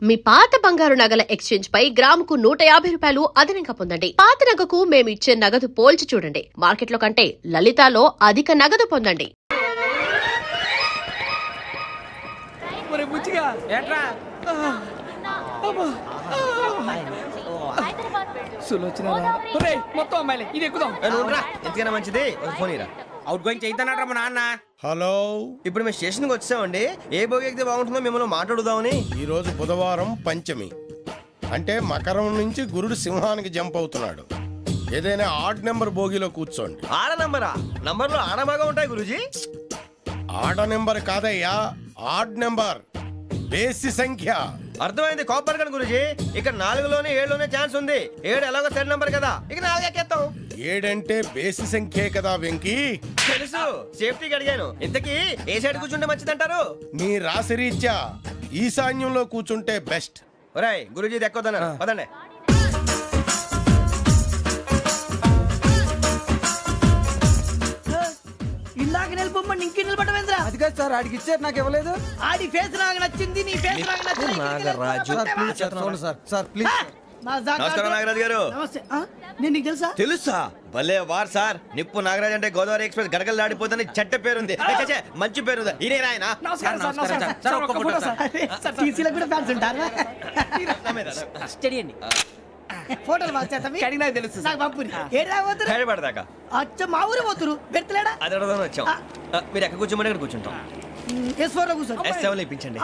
మీ పాత బంగారు నగల ఎక్స్చేంజ్ పై గ్రాముకు 150 రూపాయలు అదనంగా పొందండి. పాత నగకు మేము ఇచ్చే నగదు పోల్చి చూడండి. మార్కెట్లో కంటే లలితాలో అధిక నగదు పొందండి. మొత్తం అమ్మాయిలే ఇది ఎక్కుదాం. ఎందుకైనా మంచిది ఫోన్ ఇరా. అవుట్ గోయింగ్ చేద్దానట మా నాన్న. హలో, ఇప్పుడు మేము స్టేషన్కి వచ్చామండి. ఏ బోగి ఎక్కితే బాగుంటుందో మిమ్మల్ని మాట్లాడుదామని. ఈరోజు బుధవారం పంచమి, అంటే మకరం నుంచి గురుడు సింహానికి జంప్ అవుతున్నాడు. ఏదైనా ఆడ్ నెంబర్ బోగిలో కూర్చోండి. ఆడ నంబరా? నంబర్లో ఆడ బాగా ఉంటాయి గురూజీ. ఆడ నెంబర్ కాదయ్యా, ఆడ్ నెంబర్, బేసి సంఖ్య. అర్థమైంది, కాపర్ కానీ గురూజీ. ఇక్కడ 4లోనే 7లోనే ఛాన్స్ ఉంది. 7 ఎలాగో సెడ్ నంబర్ కదా, ఇక 4 ఎక్కేస్తాం. 7 అంటే బేసి సంఖ్యే కదా వెంకీ. తెలుసు, సేఫ్టీకి అడిగాను. ఇంతకీ ఏ సైడ్ కూర్చుంటే మంచిదంటారు? నీ రాశి రీత్యా ఈశాన్యంలో కూర్చుంటే బెస్ట్. ఒరాయ్ గురూజీ దెక్కొద్దన్నారు, పదండి. ఇందాక నిలబొమ్మని ఇంకే నిలబడమేంద్రా? అది కాదు సార్, ఆడికి ఇచ్చారు నాకు ఇవ్వలేదు. ఆడి ఫేస్ నాకు నచ్చింది, నీ ఫేస్ నాకు నచ్చింది. నాగరాజు. Sir please. నమస్కారం నాగరాజు గారు. నమస్తే. నేను నీకు తెలుసా? తెలుసా? భలే వార్ సార్. నిప్పు నాగరాజ్ అంటే గోదావరి ఎక్స్ప్రెస్ గడగలు దాడిపోతుంది చెట్ట పేరుంది. మంచి పేరు. ఇదే ఆయన. నమస్కారం సార్. నమస్కారం సార్. ఒక్క ఫోటో సార్. సార్ టీసీలో కూడా ఫ్యాన్స్ ఉంటారా? స్టడీ అండి. ఫోటోలు మార్చేస్తాం. కడిగి నాకు తెలుసు. నాకు పంపుని. ఏడా పోతురు? హైదరాబాద్. అచ్చ మా ఊరు పోతురు. పెడతలేడా? అది అడగదామని వచ్చాం. మీరు ఎక్కడ కూర్చోమని అక్కడ కూర్చుంటాం. S4 లో కూర్చో. S7 ఇప్పించండి.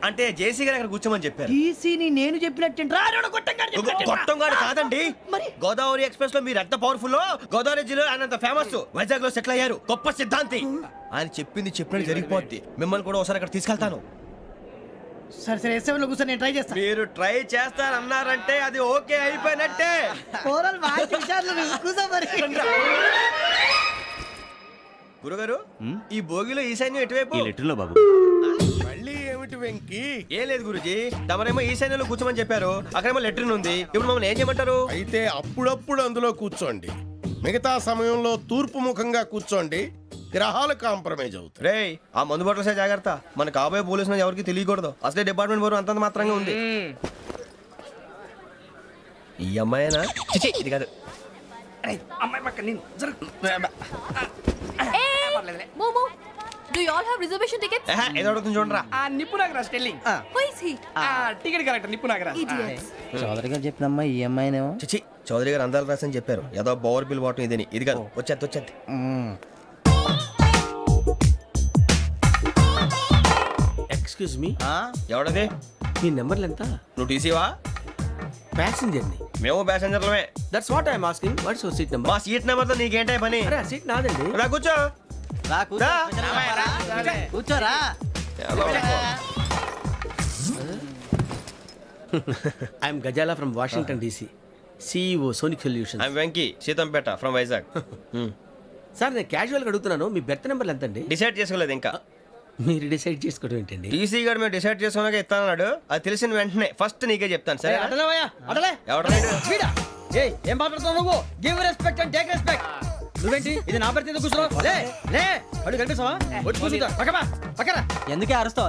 అంటే జేసీ గారు అక్కడ కూర్చోమని చెప్పారు. టీసీని నేను చెప్పినట్టు గొట్టంగాడు కాదండి. మరి గోదావరి ఎక్స్ప్రెస్ లో మీరు ఎంత పవర్ఫుల్, గోదావరి జిల్లా ఆయన ఫేమస్. వైజాగ్ లో సెటిల్ అయ్యారు. గొప్ప సిద్ధాంతి. ఆయన చెప్పింది చెప్పినట్టు జరిగిపోద్ది. మిమ్మల్ని కూడా ఒకసారి అక్కడ తీసుకెళ్తాను. సరే సరే, S7 లో కూర్చో, నేను ట్రై చేస్తాను. మీరు ట్రై చేస్తారన్నారంటే అది ఓకే అయిపోయినట్టే. ఓరల్ వాయిస్ విషయాలు కూర్చో మరి. గురుగారు, ఈ భోగిలో ఈశాన్యం ఎటువైపు? బాబు మళ్ళీ ఏమిటి వెంకీ? ఏం లేదు గురుజీ, తమరేమో ఈశాన్యంలో కూర్చోమని చెప్పారు. అక్కడేమో లెట్రిన్ ఉంది. ఇప్పుడు మమ్మల్ని ఏం చేయమంటారు? అయితే అప్పుడప్పుడు అందులో కూర్చోండి. మిగతా సమయంలో తూర్పు ముఖంగా కూర్చోండి. గ్రహాలు కాంప్రమైజ్ అవుతాయి. రే, ఆ మందు బాటలసే జాగ్రత్త. మన కాబోయే పోలీసులు ఎవరికి తెలియకూడదు. అసలే డిపార్ట్మెంట్ బోరు అంతంత మాత్రంగా ఉంది. ఈ అమ్మాయినా? చిచి, ఇది కాదు. అమ్మాయి పక్క నేను Momo, do you all have reservation tickets? ఏదో అడుగుతుంది చూడరా. ఆ నిప్పు Nagaraj telling. Who is he? Ticket correct నిప్పు నాగరాజ్. Idiots. చౌదరి గారు చెప్పినమ్మా ఈ అమ్మాయినేమో. చిచి, చౌదరి గారు అందాలు రాసని చెప్పారు. ఏదో బోర్ బిల్ వాటం ఇదని. ఇది కాదు, వచ్చేది. Excuse me, ఎవడది? మీ నెంబర్లు ఎంత? నువ్వు టీసీవా? ప్యాసింజర్ ని. మేము ప్యాసెంజర్లమే. That's what I'm asking. What's your seat number? మా సీట్ నెంబర్ తో నీకేంటే పని? అరే ఆ సీట్ నాదండి. రా కూర్చో. రా. కూర్చోరా. I'm Gazala from Washington DC, CEO Sonic Solutions. I'm Venky, Seethampeta from Vizag. Sir నేను క్యాజువల్ గా అడుగుతున్నాను, మీ బెర్త్ నెంబర్లు ఎంత అండి? డిసైడ్ చేసుకోలేదు ఇంకా. మీరు డిసైడ్ చేసుకోవడం ఏంటండి? టీసీ గారు మేము డిసైడ్ చేసుకున్నాక ఇస్తానన్నాడు. అది తెలిసిన వెంటనే ఫస్ట్ నీకే చెప్తాను. సరే? ఏం మాట్లాడుతావు నువ్వు? Give respect and take respect. నువ్వేంటి ఇది నా పరిస్థితి ఎందుకు కూర్చున్నావు? లే లే, అడుగు కనిపిస్తావా? వచ్చి కూర్చుంటా. పక్కన ఎందుకే అరుస్తావు?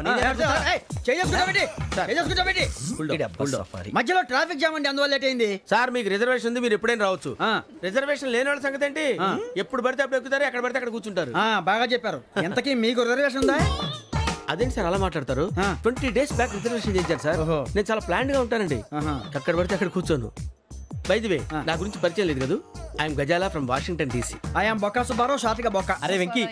మధ్యలో ట్రాఫిక్ జామ్ అండి, అందువల్ల లేట్ అయింది. సార్ మీకు రిజర్వేషన్ ఉంది, మీరు ఎప్పుడైనా రావచ్చు. రిజర్వేషన్ లేని వాళ్ళ సంగతి ఏంటి? ఎప్పుడు పడితే అప్పుడు ఎక్కుతారు, ఎక్కడ పడితే అక్కడ కూర్చుంటారు. బాగా చెప్పారు. ఎంతకీ మీకు రిజర్వేషన్ ఉందా? అదేంటి సార్ అలా మాట్లాడతారు? 20 days బ్యాక్ రిజర్వేషన్ చేయించారు సార్. నేను చాలా ప్లాన్డ్ గా ఉంటానండి. అక్కడ పడితే అక్కడ కూర్చోను. బై ది వే, నా గురించి పరిచయం లేదు కదా. I'm Gazala from Washington DC. I'm Bokka Subbarao, షార్ట్గా బొక్క. అరే వెంకీ,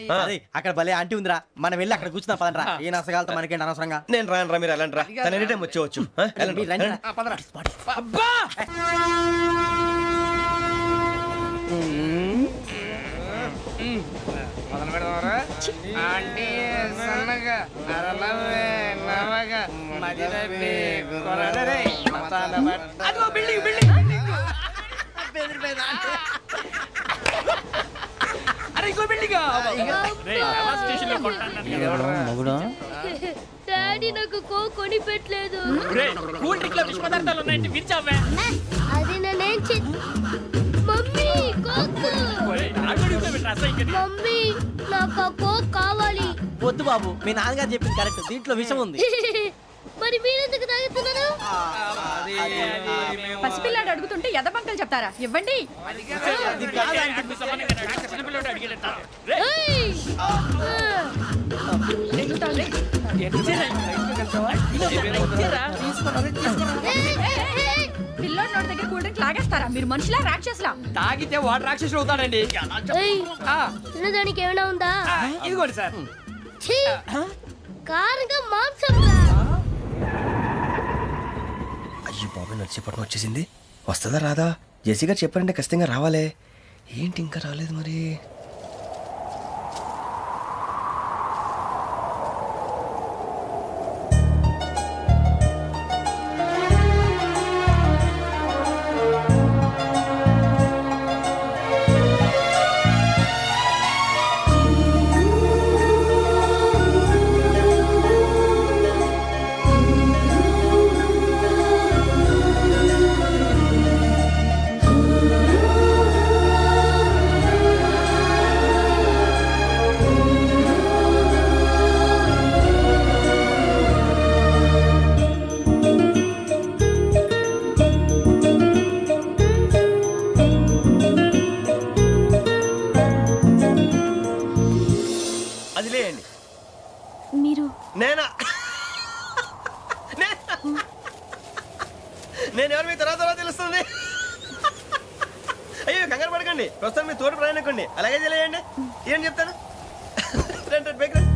అక్కడ భలే ఆంటీ ఉందిరా, మనం వెళ్ళి అక్కడ కూర్చున్నా పదనరా. ఏ నసగాలతో మనకేంటి అనవసరంగా. నేను రాను, మీరు ఎలాంటి రా. తన ఎనీ టైం వచ్చేవచ్చు. అబ్బా మొదలు పెడదామరా? ఆంటీ సన్నగా అరలవే నవగా మదిరపి కొరడరే మసాల బట్ట. అదిగో బిల్డింగ్ బిల్డింగ్. అరే ఇంకో బిల్డింగ్. డాడీ నాకు కోక్ కొని పెట్టలేదు. కూల్ డ్రింక్ లో విష పదార్థాలు ఉన్నాయంటే విరిచావే. అది నేనేం మమ్మీ కోక్. మమ్మీ నాకు ఆ కోక్ కావాలి. వద్దు బాబు, మీ నాన్నగారు చెప్పింది కరెక్ట్, దీంట్లో విషయం ఉంది. మరి మీరెందుకు తాగుతున్నారు? పసిపిల్లాడు అడుగుతుంటే ఎదబంకలు చెప్తారా? ఇవ్వండి. చిన్నపిల్లడు అడిగేట పిల్లోడి నోటి దగ్గర కూల్ డ్రింక్ లాగేస్తారా? మీరు మనుషులా రాక్షసులా? తాగితే వాడు రాక్షసుడు అవుతాడండి. తినడానికి ఏమైనా ఉందా? ఇదిగోండి సార్. కారంగా మాంసం. అయ్యో బాబాయ్ నడిచేపట్నం వచ్చేసింది. వస్తుందా రాదా? జెసి గారు చెప్పారంటే ఖచ్చితంగా రావాలే. ఏంటి ఇంకా రాలేదు మరి? అది లేయండి. మీరు నేనా? నేను ఎవరు మీ తర్వాత తెలుస్తుంది. అయ్యో కంగారు పడకండి, ప్రస్తుతం మీ తోటి ప్రయాణకండి. అలాగే తెలియండి. ఏం చెప్తాను. రండి బైక్ రండి.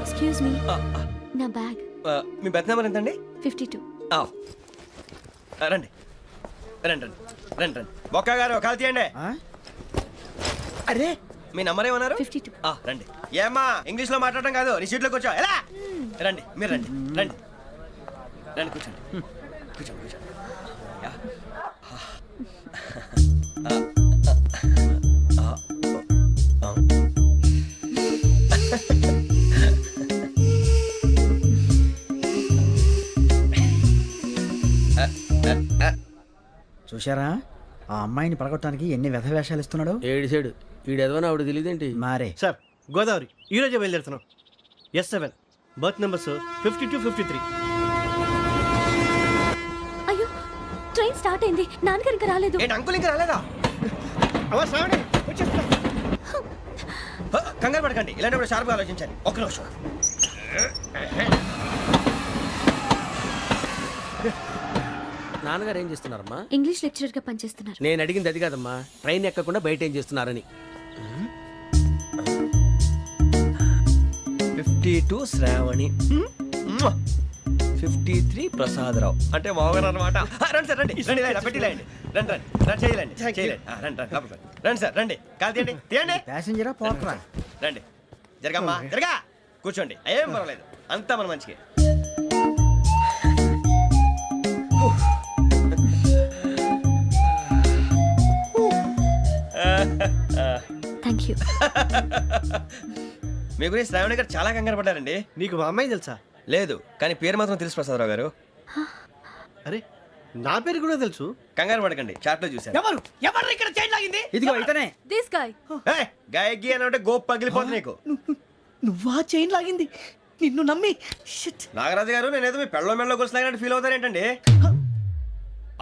ఎక్స్క్యూజ్ మీ, నా బ్యాగ్. మీ బెత్ నెంబర్ ఎంతండి? 52. రండి రండి రండి రండి రండి. బొక్క గారు కాల్ తీయండి. అరే మీ నంబర్ ఏమన్నారు? 52. రండి. ఏమ్మా ఇంగ్లీష్ లో మాట్లాడటం కాదు, నీ సీట్లోకి వచ్చా. ఎలా రండి, మీరు రండి రండి రండి, కూర్చోండి కూర్చోండి కూర్చోండి. యా. చూశారా ఆ అమ్మాయిని పడగొట్టడానికి ఎన్ని వ్యధ వేషాలు ఇస్తున్నాడు. ఏడు సైడు ఈడు ఎదవని ఆవిడ తెలియదేంటి? మారే సార్ గోదావరి ఈరోజే బయలుదేరుతున్నాం. S7 berth numbers 52, 53. అయ్యో, ట్రైన్ స్టార్ట్ అయింది. నాన్నగారు ఇంకా రాలేదు. ఏంటి అంకుల్ ఇంకా రాలేదా? కంగారు పడకండి, ఇలాంటప్పుడు షార్ప్గా ఆలోచించండి. ఒక్క నిమిషం. నాన్నగారు ఏం చేస్తున్నారమ్మా? ఇంగ్లీష్ లెక్చరర్ గా పనిచేస్తున్నారు. నేను అడిగింది అది కాదమ్మా, ట్రైన్ ఎక్కకుండా బయట ఏం చేస్తున్నారని. 52 శ్రావణి, 53 ప్రసాదరావు అంటే మామగారు అనమాట. రండి సార్ రండి రండి, ఇలా పెట్టి లేండి. రండి రండి రండి, చేయలేండి చేయలేండి. రండి రండి లోపలికి రండి. రండి సార్ రండి, కాలు తీయండి తీయండి. ప్యాసింజరా పోట్రా. రండి జరగమ్మా జరగా, కూర్చోండి. ఏం పర్వాలేదు, అంతా మన మంచికి. Thank you. మీ గురించి శ్రావణి గారు చాలా కంగారు పడ్డారండి. నీకు మా అమ్మాయి తెలుసా? లేదు, కానీ పేరు మాత్రం తెలుసు ప్రసాదరావు గారు. అరే నా పేరు కూడా తెలుసు. కంగారు పడకండి, చాట్ లో చూశాను. ఎవరు ఎవరు ఇక్కడ చైన్ లాగింది? ఇదిగో ఇతనే. This guy. గాయకి అని అంటే గోప్ పగిలిపోతుంది నీకు. నువ్వా చైన్ లాగింది? నిన్ను నమ్మి. షిట్. నాగరాజు గారు, నేనేదో మీ పెళ్ళ మెళ్ళలో గురిసిలాగినట్టు ఫీల్ అవుతారేంటండి?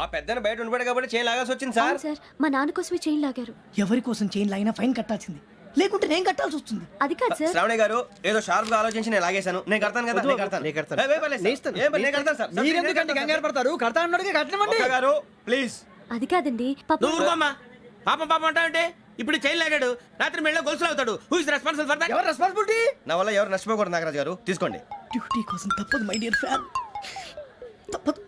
ఆ పెద్దని బయట ఉండిపోయాడు కాబట్టి చేయి లాగాల్సి వచ్చింది సార్. అవును సార్, మా నాన్న కోసమే చైన్ లాగారు. ఎవరి కోసం చైన్ లాగినా ఫైన్ కట్టాల్సింది, లేకుంటే నేను కట్టాల్సి వస్తుంది. అది కాదు సార్. శ్రావణి గారు ఏదో షార్ప్ గా ఆలోచించి నేను లాగేశాను. నేను కడతాను కదా, నేను కడతాను. నేను కడతాను. ఏ, పర్లేదు సార్. ఏ, నేను కడతాను సార్. మీరెందుకంటే కంగారు పడతారు? కడతా అన్నాడుగా, కట్టమండి. ఒక్క గారు ప్లీజ్. అది కాదండి, పాప. నువ్వు ఊరుకోమ్మా. పాపం పాపం అంటావంటే? ఇప్పుడు చైన్ లాగాడు, రాత్రి మెళ్ళ గొలుసులు అవుతాడు. Who is responsible for that? ఎవరు రెస్పాన్సిబిలిటీ? నా వల్ల ఎవరు నష్టపోకూడదు నాగరాజు గారు, తీసుకోండి. డ్యూటీ కోసం తప్పదు మై డియర్ ఫ్యాన్, తప్పదు.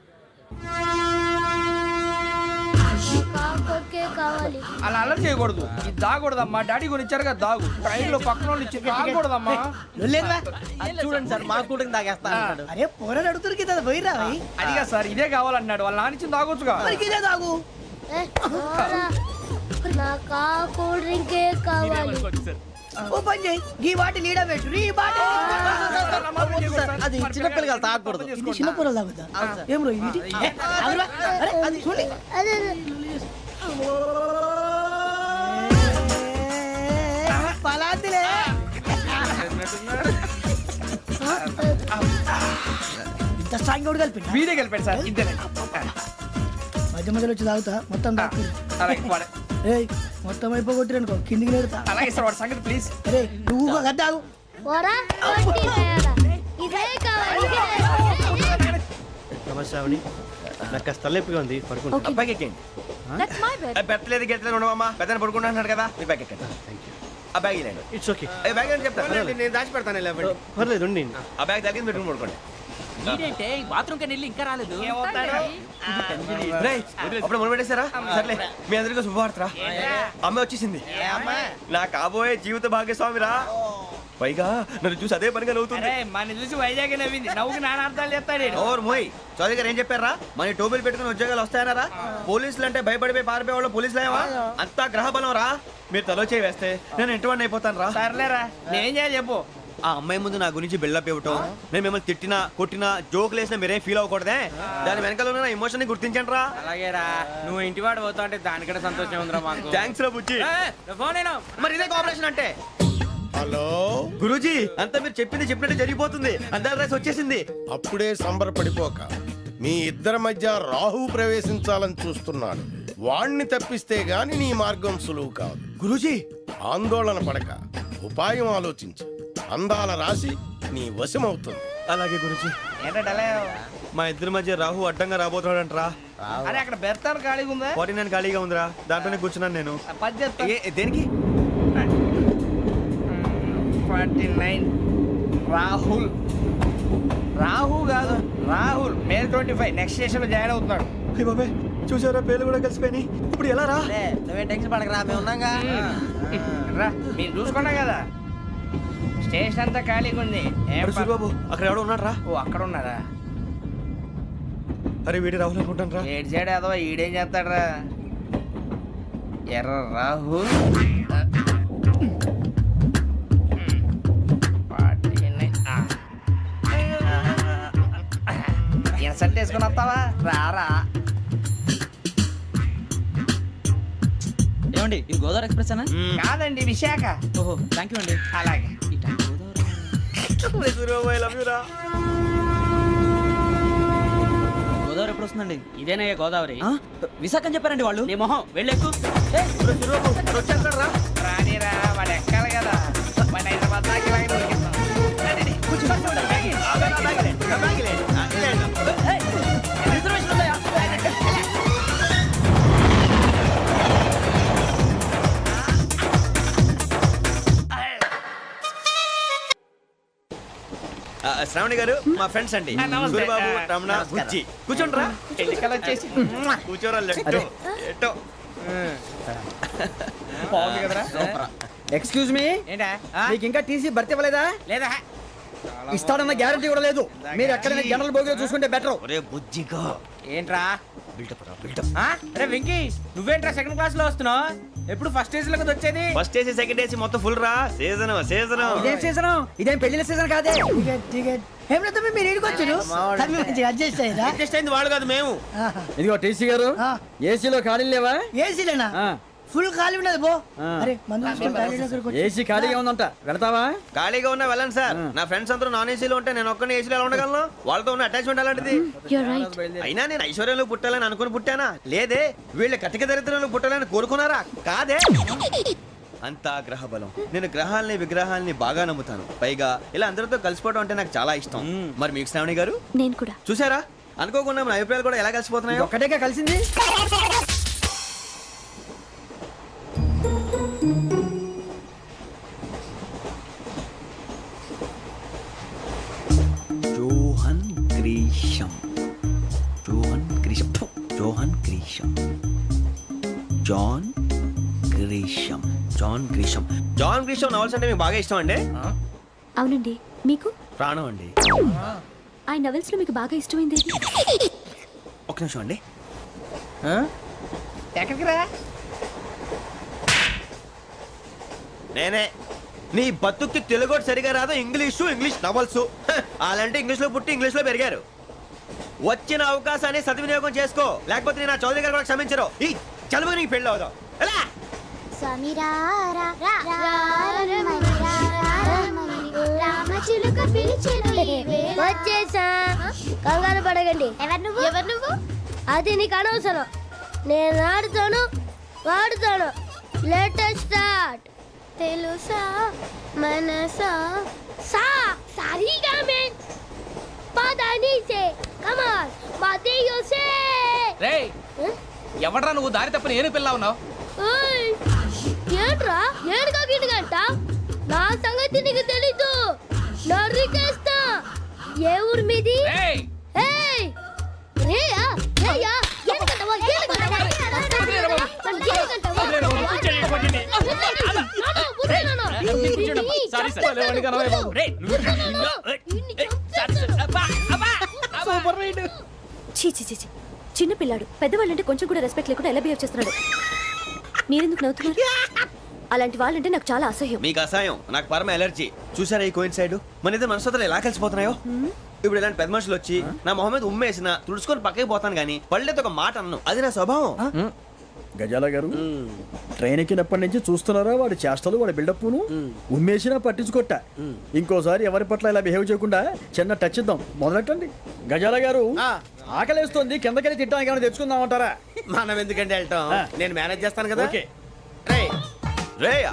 కావాలి. అలా అలర్ట్ చేయకూడదు. ఇది దాగకూడదమ్మా. డాడీ కొని ఇచ్చారు కదా దాగు. ట్రైన్ లో పక్కన వాళ్ళు ఇచ్చి దాగకూడదమ్మా. చూడండి సార్, మా కూడా తాగేస్తా అన్నాడు. అరే పోరాడు అడుగుతారు కదా, పోయిరా. అదిగా సార్, ఇదే కావాలన్నాడు. వాళ్ళ నానిచ్చింది తాగొచ్చుగా. ఇదే తాగు. నాకు కూల్ డ్రింకే కావాలి. ఓ పని చేయి గీ బాటి లీడ పెట్టు రీ బాటి అది చిన్నపిల్లలు తాగకూడదు. ఇది చిన్న పొరలు తాగుతా ఏం రో ఇది అగరా అరే అది చూడి పలాతిలే ఇంత స్ట్రాంగ్ కూడా కలిపి వీడే గెలిపాడు సార్ ఇంతేనే మధ్య మధ్యలో వచ్చి తాగుతా మొత్తం తాగు అలాగే వాడు- ఏయ్ మొత్తం అయిపోగొట్టి అనుకో కిందికి నేడుతా అలాగే సార్ వాడు సంగతి ప్లీజ్ అరే నువ్వు గద్దాగు నమస్తే ఆవిడ నాకు కాస్త తలెప్పిగా ఉంది పడుకుంటా అబ్బాయికి ఎక్కండి That's my bed. పెట్టలేదు గెట్టలేదు ఉండమమ్మా పెద్దని పడుకుంటున్నాడు కదా మీ బ్యాగ్ ఎక్కండి ఆ బ్యాగ్ ఇలాండి ఇట్స్ ఓకే ఏ బ్యాగ్ అని చెప్తాను నేను దాచి పెడతాను పర్లేదు ఉండి ఆ బ్యాగ్ తగ్గింది పెట్టుకుని పడుకోండి బాత్రూమ్ కి వెళ్ళి ఇంకా రాలేదు. రేయ్, అప్పుడు మొదలు పెట్టేశారా సర్లే మీ అందరికీ శుభవార్తరా అమ్మ వచ్చేసింది నా కాబోయే జీవిత భాగ్యస్వామిరా పైగా నన్ను చూసి అదే పనిగా నవ్వుతుంది మన చూసి వైజాగ్ నవ్వింది నవ్వుకి నాన్న అర్థాలు చెప్తాడు ఓర్ మోయ్ చౌదరి గారు ఏం చెప్పారా మన టోబీలు పెట్టుకుని ఉద్యోగాలు వస్తాయన్నారా పోలీసులు అంటే భయపడిపోయి పారిపోయే వాళ్ళు పోలీసులేవా అంతా గ్రహ బలం రా మీరు తలో చేయి వేస్తే నేను ఇంటివాడిని అయిపోతాను రా సర్లేరా నేనేం చేయాలి చెప్పు ఆ అమ్మాయి ముందు నా గురించి బిల్డప్ ఇవ్వటం నేను మిమ్మల్ని తిట్టినా కొట్టినా జోకులు వేసినా మీరేం ఫీల్ అవ్వకూడదే దాని వెనకాల ఉన్న ఎమోషన్ ని గుర్తించండి రా అలాగేరా నువ్వు ఇంటివాడు పోతా అంటే దానికంటే సంతోషం ఉందిరా మాకు. థ్యాంక్స్ రా బుజ్జి ఫోన్ అయినా మరి ఇదే కోఆపరేషన్ అంటే హలో గురూజీ అంతా మీరు చెప్పింది చెప్పినట్టు జరిగిపోతుంది అందాల రైస్ వచ్చేసింది అప్పుడే సంబరపడిపోక మీ ఇద్దరి మధ్య రాహు ప్రవేశించాలని చూస్తున్నాడు వాణ్ణి తప్పిస్తే గాని నీ మార్గం సులువు కాదు గురూజీ ఆందోళన పడక ఉపాయం ఆలోచించు అందాల రాశి నీ వశమవుతుంది అలాగే గురూజీ ఏంటంటే మా ఇద్దరి మధ్య రాహు అడ్డంగా రాబోతున్నాడంట్రా అరే అక్కడ బెర్తాను ఖాళీగా ఉందా 49 ఖాళీగా ఉందిరా దాంట్లోనే కూర్చున్నాను నేను పది చెప్తా దేనికి 49 రాహుల్ రాహు కాదు రాహుల్ మే 25 నెక్స్ట్ స్టేషన్ లో జాయిన్ అవుతున్నాడు అయ్య బాబాయ్ చూసారా పేర్లు కూడా కలిసిపోయినాయి ఇప్పుడు ఎలా రా నువ్వేం టెన్షన్ పడకరా మేము ఉన్నాగా. రా మీరు చూసుకున్నా కదా స్టేషన్ అంతా ఖాళీగా ఉంది ఏం అరే సూరిబాబు అక్కడ ఎవడో ఉన్నాడు రా ఓ అక్కడ ఉన్నారా అరే వీడి రాహుల్ అనుకుంటాను రా ఏడు సైడ్ అదో ఈడేం చేస్తాడరా ఎర్ర రాహుల్ ఇన్సల్ట్ వేసుకుని వస్తావా రారా ఏమండి ఇది గోదావరి ఎక్స్ప్రెస్ అనా? కాదండి విశాఖ ఓహో థ్యాంక్ యూ అండి. అలాగే సూరిబాబు ఐ లవ్ యు రా గోదావరి ఎప్పుడు వస్తుందండి? ఇదేనయ్య గోదావరి. విశాఖ అని చెప్పారండి వాళ్ళు. నీ మొహం వెళ్ళెక్కు. వచ్చేస్తాడు రా రానిరా వాడు ఎక్కాలి కదా వాడు హైదరాబాద్ దాకా ఇలాగే దొరికిస్తాం. రండి, రండి. కూర్చో. రిజర్వేషన్ ఉందా? శ్రావణి గారు మా ఫ్రెండ్స్ అండి నమస్తే. సూరిబాబు రమణ బుజ్జి కూర్చోండి రా ఎన్నికలు వచ్చేసి కూర్చోరా లెట్టో ఎట్టో బాగుంది కదరా ఎక్స్క్యూజ్ మీ ఏంటా మీకు ఇంకా టీసీ భర్తీ ఇవ్వలేదా లేదా ఇస్తాడన్న గ్యారంటీ కూడా లేదు మీరు ఎక్కడైనా జనరల్ బోగిలో చూసుకుంటే బెటర్ ఒరే బుజ్జిగా ఏంట్రా బిల్డప్ రా బిల్డప్ అరే వెంకీ నువ్వేంట్రా సెకండ్ క్లాస్ లో వస్తున్నావు ఎప్పుడు ఫస్ట్ ఏజ్ లో వచ్చేది ఫస్ట్ ఏసీ సెకండ్ ఏసీ మొత్తం ఫుల్ రా సీజన్ సీజన్ ఇదేం సీజన్ ఇదేం పెళ్లిన సీజన్ కాదే టికెట్ టికెట్ ఏమిటో మీరు ఇడికి వచ్చారు అడ్జస్ట్ అయ్యారా అడ్జస్ట్ అయింది వాళ్ళు కాదు మేము ఇదిగో టీసీ గారు ఏసీలో ఖాళీ లేవా ఏసీలేనా ఫుల్ ఖాళీ ఉన్నది పో అరే ఏసీ ఖాళీగా ఉందంట వెళతావా ఖాళీగా ఉన్నా వెళ్ళండి సార్ నా ఫ్రెండ్స్ అందరూ నాన్ ఏసీలో ఉంటే నేను ఒక్కనే ఏసీలో ఎలా ఉండగలను వాళ్ళతో ఉన్న అటాచ్మెంట్ అలాంటిది You're right. అయినా నేను ఐశ్వర్యంలో పుట్టాలని అనుకుని పుట్టానా లేదే వీళ్ళ కటిక దరిద్రంలో పుట్టాలని కోరుకున్నారా కాదే అంతా గ్రహ బలం నేను గ్రహాలని విగ్రహాలని బాగా నమ్ముతాను పైగా ఇలా అందరితో కలిసిపోవడం అంటే నాకు చాలా ఇష్టం మరి మీకు శ్రావణి గారు నేను కూడా చూసారా అనుకోకుండా మన అభిప్రాయాలు కూడా ఎలా కలిసిపోతున్నాయి ఒక్కటేగా కలిసింది Johan Grisham Johan Grisham Johan Grisham John Grisham John Grisham John Grisham novels అంటే మీకు బాగా ఇష్టం అండి అవునండి మీకు ప్రాణం అండి ఆ నవెల్స్ లో మీకు బాగా ఇష్టమైంది ఏది? ఒక నిమిషం అండి ఎక్కడికి రా నేనే నీ బతుక్కి తెలుగు ఒకటి సరిగా రాదు, ఇంగ్లీష్ నవల్స్. అలాంటి ఇంగ్లీష్ లో పుట్టి ఇంగ్లీష్ లో పెరిగారు. వచ్చిన అవకాశాన్ని సద్వినియోగం చేసుకో, లేకపోతే నేను నా చౌదరి గారు కూడా క్షమించరు. ఈ చదువు నీకు పెళ్ళి అవుదాం. ఎలా వచ్చేసా, కంగారు పడకండి. ఎవరు నువ్వు? అది నీకు అనవసరం. నేను ఆడుతాను, వాడుతాను. Latest start. తెలుసా మనసా సా సారీగా మే పదని సే కమాన్ మాదేయో సే. రేయ్ ఎవడ్రా నువ్వు దారి తప్పని ఏను పిల్ల ఉన్నావు? ఓయ్ ఏంట్రా ఏడుగా గిడుగంట? నా సంగతి నీకు తెలీదు. నరికేస్తా. ఏ ఊరు మీది? రేయ్ ఏయ్ రేయా రేయా ఏడుగంటవా ఏడుగంటవా సారీ సార్. రేయ్ సూపర్ రైడ్. చీ చీ చీ చీ. చిన్న పిల్లాడు పెద్దవాళ్ళంటే కొంచెం కూడా రెస్పెక్ట్ లేకుండా ఎలా బిహేవ్ చేస్తున్నాడు. మీరెందుకు నవ్వుతున్నారు? అలాంటి వాళ్ళంటే నాకు చాలా అసహ్యం. మీకు అసహాయం, నాకు పరమ ఎలర్జీ. చూసారా ఈ కోయిన్ సైడ్? మన ఇద్దరు మనస్తత్వాలు ఎలా కలిసిపోతున్నాయో. ఇప్పుడు ఇలాంటి పెద్ద మనుషులు వచ్చి నా మొహం మీద ఉమ్మేసిన తుడుచుకొని పక్కకి పోతాను కానీ పళ్ళేతో ఒక మాట అన్ను. అది నా స్వభావం. గజాల గారు ట్రైన్ ఎక్కినప్పటి నుంచి చూస్తున్నారా వాడి చేష్టలు, వాడి బిల్డప్ను. ఉమ్మేసినా పట్టించుకోట. ఇంకోసారి ఎవరి పట్ల ఇలా బిహేవ్ చేయకుండా చిన్న టచ్ ఇద్దాం. మొదలెట్టండి. గజాల గారు ఆకలేస్తోంది, కిందకెళ్ళి తిట్టడానికి ఏమైనా తెచ్చుకుందామంటారా? మనం ఎందుకంటే వెళ్తాం, నేను మేనేజ్ చేస్తాను కదా. ఓకే. రేయా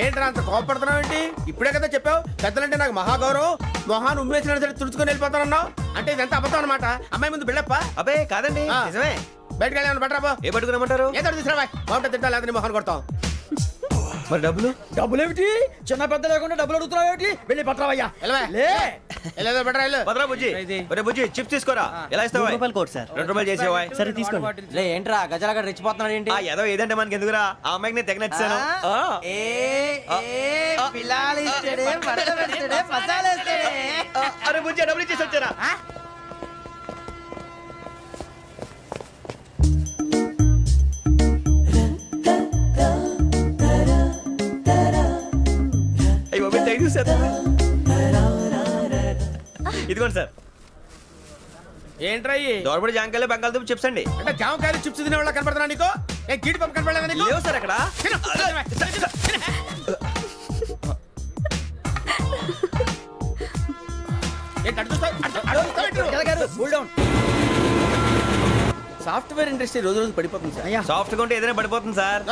ఏంట్రా అంత కోపడుతున్నావు ఏంటి? ఇప్పుడే కదా చెప్పావు పెద్దలంటే నాకు మహాగౌరవం, మొహాన్ని ఉమ్మేసిన సరే తుడుచుకొని వెళ్ళిపోతానన్నావు. అంటే ఇదంతా అబద్ధం అనమాట. అమ్మాయి ముందు బిల్డప్ప. అబ్బే కాదండి, నిజమే. బయటకు వెళ్ళి బట్రాబో. ఏ పట్టుకురమ్మంటారు? ఏదో తీసుకురా బాగుంటుంది తింటా, లేదా మొహాన్ని కొడతాం. మరి డబ్బులు? డబ్బులు ఏమిటి? చిన్న పెద్ద లేకుండా డబ్బులు అడుగుతున్నావు ఏమిటి? వెళ్ళి పట్టరావయ్యా. లే వెళ్ళేదో బట్రా వెళ్ళు. భద్రా బుజ్జి, ఒరే బుజ్జి చిప్స్ తీసుకోరా. ఎలా ఇస్తావా? Court sir. 2 రూపాయలు చేసేవా? సరే తీసుకోండి. లే ఏంట్రా గజాల గారు రెచ్చిపోతున్నాడు ఏంటి? ఆ ఏదో ఏదంటే మనకి ఎందుకురా, ఆ అమ్మాయికి నేను తెగ నచ్చాను. అరే బుజ్జి డబ్బులు ఇచ్చేసి వచ్చారా? అయ్యో తెగ చూసేస్తా. ఇదిగోండి సార్. ఏంట్రా ఇయి? దోరబడి జాంకాయలు బంగాళదుంప చిప్స్ అండి. అంటే జామకాయలు చిప్స్ తినే వాళ్ళ కనపడుతున్నా నీకు? ఏ గీడి పంప కనపడలేదా నీకు? లేవు సార్ అక్కడ. సాఫ్ట్వేర్ ఇండస్ట్రీ రోజు రోజు పడిపోతుంది సార్. సాఫ్ట్ గా ఉంటే ఏదైనా పడిపోతుంది సార్.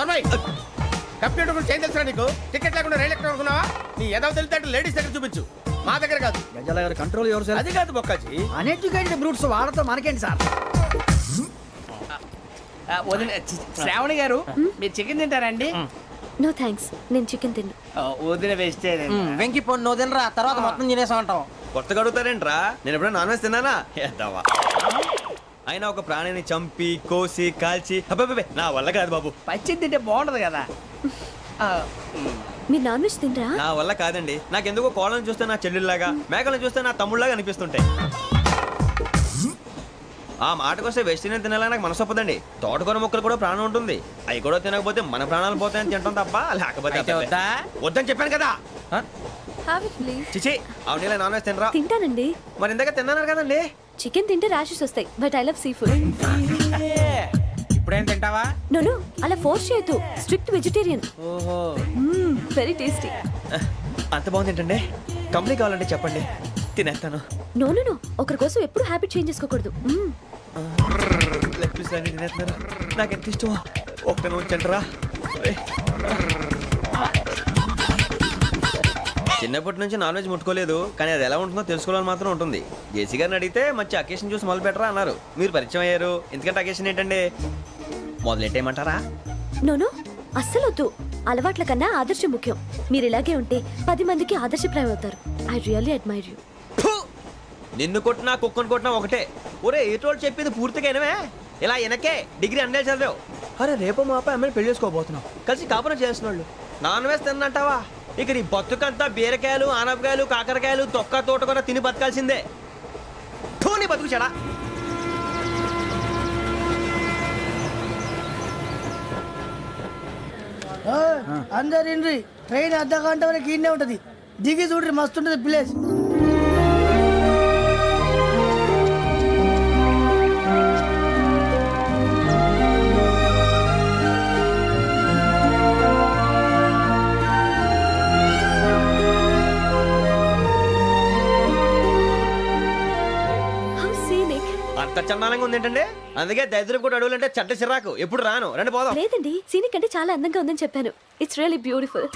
కంప్యూటర్ గురించి ఏం తెలుసా నీకు? టికెట్ లేకుండా రైలు ఎక్కడ అనుకున్నావా? నీ ఏదో తెలితే అంటే లేడీస్ దగ్గర చూపించు, మా దగ్గర కాదు. గజాల గారు కంట్రోల్ ఎవరు సార్? అది కాదు బొక్కాజీ. అన్ఎడ్యుకేటెడ్ బ్రూట్స్ వాళ్ళతో మనకేంటి సార్? శ్రావణి గారు మీరు చికెన్ తింటారండి? నో థ్యాంక్స్, నేను చికెన్ తిన్ను. వదిన వేస్తే వెంకి పొన్ను నువ్వు తినరా, తర్వాత మొత్తం తినేసా ఉంటాం. కొత్తగా అడుగుతారేంట్రా? నేను ఎప్పుడైనా నాన్ వెజ్ తిన్నానా? ఎద్దావా. అయినా ఒక ప్రాణిని చంపి కోసి కాల్చి అబ్బబ్బే నా వల్ల కాదు బాబు. పచ్చి తింటే బాగుంటది కదా. మీరు నాన్ వెజ్ తినరా? నా వల్ల కాదండి. నాకెందుకో కోళ్ళని చూస్తే నా చెల్లెళ్ళలాగా, మేకలను చూస్తే నా తమ్ముళ్ళలాగా అనిపిస్తుంటాయి. ఆ మాటకొస్తే వెస్టిరియన్ తినాలని నాకు మనసు ఒప్పదండి. తోటకూర మొక్కలు కూడా ప్రాణం ఉంటుంది. అవి కూడా తినకపోతే మన ప్రాణాలు పోతాయని తింటాం తప్ప లేకపోతే వద్దని చెప్పాను కదా. చిచి అవునీ నాన్ వెజ్ తినరా? తింటానండి. మరి ఇందాక తిన్నాను కదండి. చికెన్ తింటే ర్యాషెస్ వస్తాయి, but I love sea food. ఇప్పుడేం తింటావా? నో అలా ఫోర్స్ చేయొద్దు. Strict vegetarian. ఓహో వెరీ టేస్టీ. అంత బాగుంది ఏంటండి? కంప్లీట్ కావాలంటే చెప్పండి, తినేస్తాను. నో ఒకరి కోసం ఎప్పుడు హ్యాబిట్ చేంజ్ చేసుకోకూడదు. లెగ్ పీస్ అన్ని తినేస్తున్నారు. నాకు ఎంత ఇష్టం. ఒకటే ఉంచండిరా. చిన్నప్పటి నుంచి నాన్ వెజ్ ముట్టుకోలేదు, కానీ అది ఎలా ఉంటుందో తెలుసుకోవాలని మాత్రం ఉంటుంది. జేసీ గారిని అడిగితే మంచి అకేషన్ చూసి మొదలు పెట్టరా అన్నారు. మీరు పరిచయం అయ్యారు, ఎందుకంటే అకేషన్ ఏంటండి? మొదలెట్టేయమంటారా? నో అస్సలు వద్దు. అలవాట్ల కన్నా ఆదర్శం ముఖ్యం. మీరు ఇలాగే ఉంటే 10 మందికి ఆదర్శప్రాయం అవుతారు. I really admire you. నిన్ను కొట్టినా కుక్కను కొట్టినా ఒకటే. ఒరే ఏటోళ్ళు చెప్పింది పూర్తిగా వినవే. ఇలా వెనకే డిగ్రీ అన్నే చదివావు. అరే రేపు మా అబ్బాయి అమ్మాయిని పెళ్లి చేసుకోబోతున్నావు, కలిసి కాపురం చేసిన వాళ్ళు నాన్ వెజ్ తిన్నంటావా? ఇక నీ బతుకంతా బీరకాయలు, ఆనపకాయలు, కాకరకాయలు, తొక్క తోట కూడా తిని బతకాల్సిందే. నీ బతుకు చెడా. అందరు ఇండ్రి ట్రైన్ అర్ధ గంట వరకు ఇన్నే ఉంటది దిగి చూడ్రి మస్తు ఉంటది ప్లేస్ హౌ సీనిక్. అంత చందానంగా ఉంది ఏంటంటే అందుకే దరిద్రం కూడా అడవులంటే చెడ్డ చిరాకు ఎప్పుడు రాను రండి పోదాం లేదండి సీనిక్ అంటే చాలా అందంగా ఉందని చెప్పాను. It's really beautiful.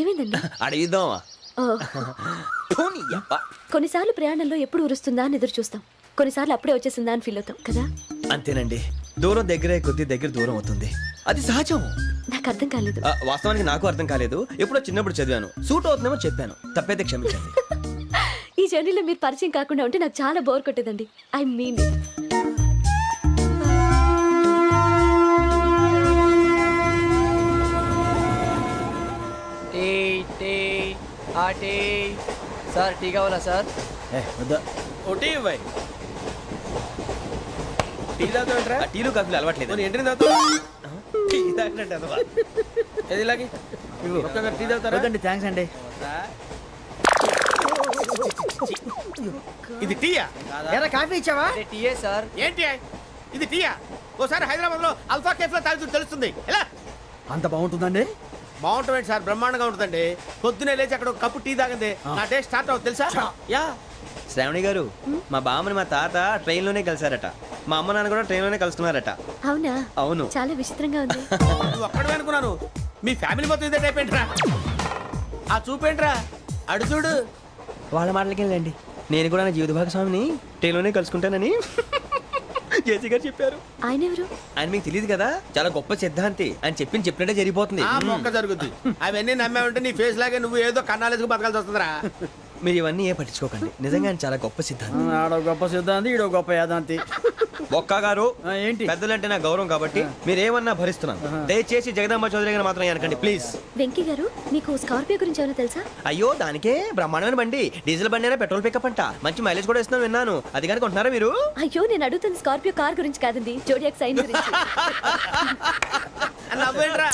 ఏమైందండి? అడిగిద్దామా ఓ, కొన్నిసార్లు ప్రయాణంలో ఎప్పుడు ఉరుస్తుందా అని ఎదురు చూస్తాం, కొన్నిసార్లు అప్పుడే వచ్చేసిందా అని ఫీల్ అవుతాం కదా. అంతేనండి దూరం దగ్గరే కొద్ది దగ్గర దూరం అవుతుంది అది సహజం నాకు అర్థం కాలేదు. వాస్తవానికి నాకు అర్థం కాలేదు ఎప్పుడో చిన్నప్పుడు చదివాను సూట్ అవుతుందేమో చెప్పాను తప్పైతే క్షమించండి ఈ జర్నీలో మీరు పరిచయం కాకుండా ఉంటే నాకు చాలా బోర్ కొట్టేదండి. ఐ మీన్ టీ టీ ఆ టీ సార్ టీ కావాలా సార్? వద్దా. ఒకటి ఇవ్వాయి టీ తాగుతావేంట్రా? టీలు కాఫీలు అలవాట్లేదు ఎంట్రీ తాగుతావా? టీ తాగినట్టు అదవా. ఏది ఇలాగే ఒక్కగారు టీ తాగుతారా? వద్దండి థ్యాంక్స్ అండి. ఇది టీయా? ఎరా కాఫీ ఇచ్చావా? అదే టీయే సార్. ఏంటి ఇది టీయా? ఓసారి హైదరాబాద్ లో అల్ఫా కేఫ్ లో తాగుతూ తెలుస్తుంది ఎలా అంత బాగుంటుందండి? బాగుంటుంది సార్, బ్రహ్మాండంగా ఉంటుందండి. పొద్దునే లేచి అక్కడ ఒక కప్పు టీ తాగింది నా డే స్టార్ట్ అవుతుంది తెలుసా? యా శ్రావణి గారు మా బామ్మని మా తాత ట్రైన్ లోనే కలిసారట మా అమ్మ నాన్న కూడా ట్రైన్ లోనే కలుస్తున్నారట అవునా? అవును చాలా విచిత్రంగా ఉంది. నువ్వు ఒక్కడే అనుకున్నాను, మీ ఫ్యామిలీ మొత్తం ఇదే టైప్ ఏంట్రా? ఆ చూపేంట్రా అడు చూడు. వాళ్ళ మాటలకి వెళ్ళండి నేను కూడా నా జీవిత భాగస్వామిని ట్రైన్ లోనే కలుసుకుంటానని జేసీ గారు చెప్పారు. ఆయన ఎవరు? ఆయన మీకు తెలియదు కదా చాలా గొప్ప సిద్ధాంతి అని చెప్పినట్టే జరిగిపోతుంది ఆ మొక్క జరుగుద్ది. అవన్నీ నమ్మే ఉంటే నీ ఫేస్ లాగే నువ్వు ఏదో కన్నాలేసుకు బతకాల్సి వస్తుందిరా. మీరు ఇవన్నీ ఏ పట్టించుకోకండి నిజంగా ఆయన చాలా గొప్ప సిద్ధాంతి ఆడో గొప్ప సిద్ధాంతి ఈడో గొప్ప యాదాంతి. ఒక్క గారు ఏంటి? పెద్దలంటే నా గౌరవం కాబట్టి మీరేమన్నా భరిస్తున్నాను దయచేసి జగదాంబ చౌదరి గారు మాత్రం అనకండి ప్లీజ్. వెంకీ గారు మీకు స్కార్పియో గురించి ఏమైనా తెలుసా? అయ్యో దానికే బ్రహ్మాండమైన బండి డీజిల్ బండి అయినా పెట్రోల్ పికప్ అంట మంచి మైలేజ్ కూడా ఇస్తున్నాను విన్నాను అది కానీ కొంటున్నారా మీరు? అయ్యో నేను అడుగుతుంది స్కార్పియో కార్ గురించి కాదండి, జోడియాక్ సైన్ గురించి. నవ్వేంట్రా?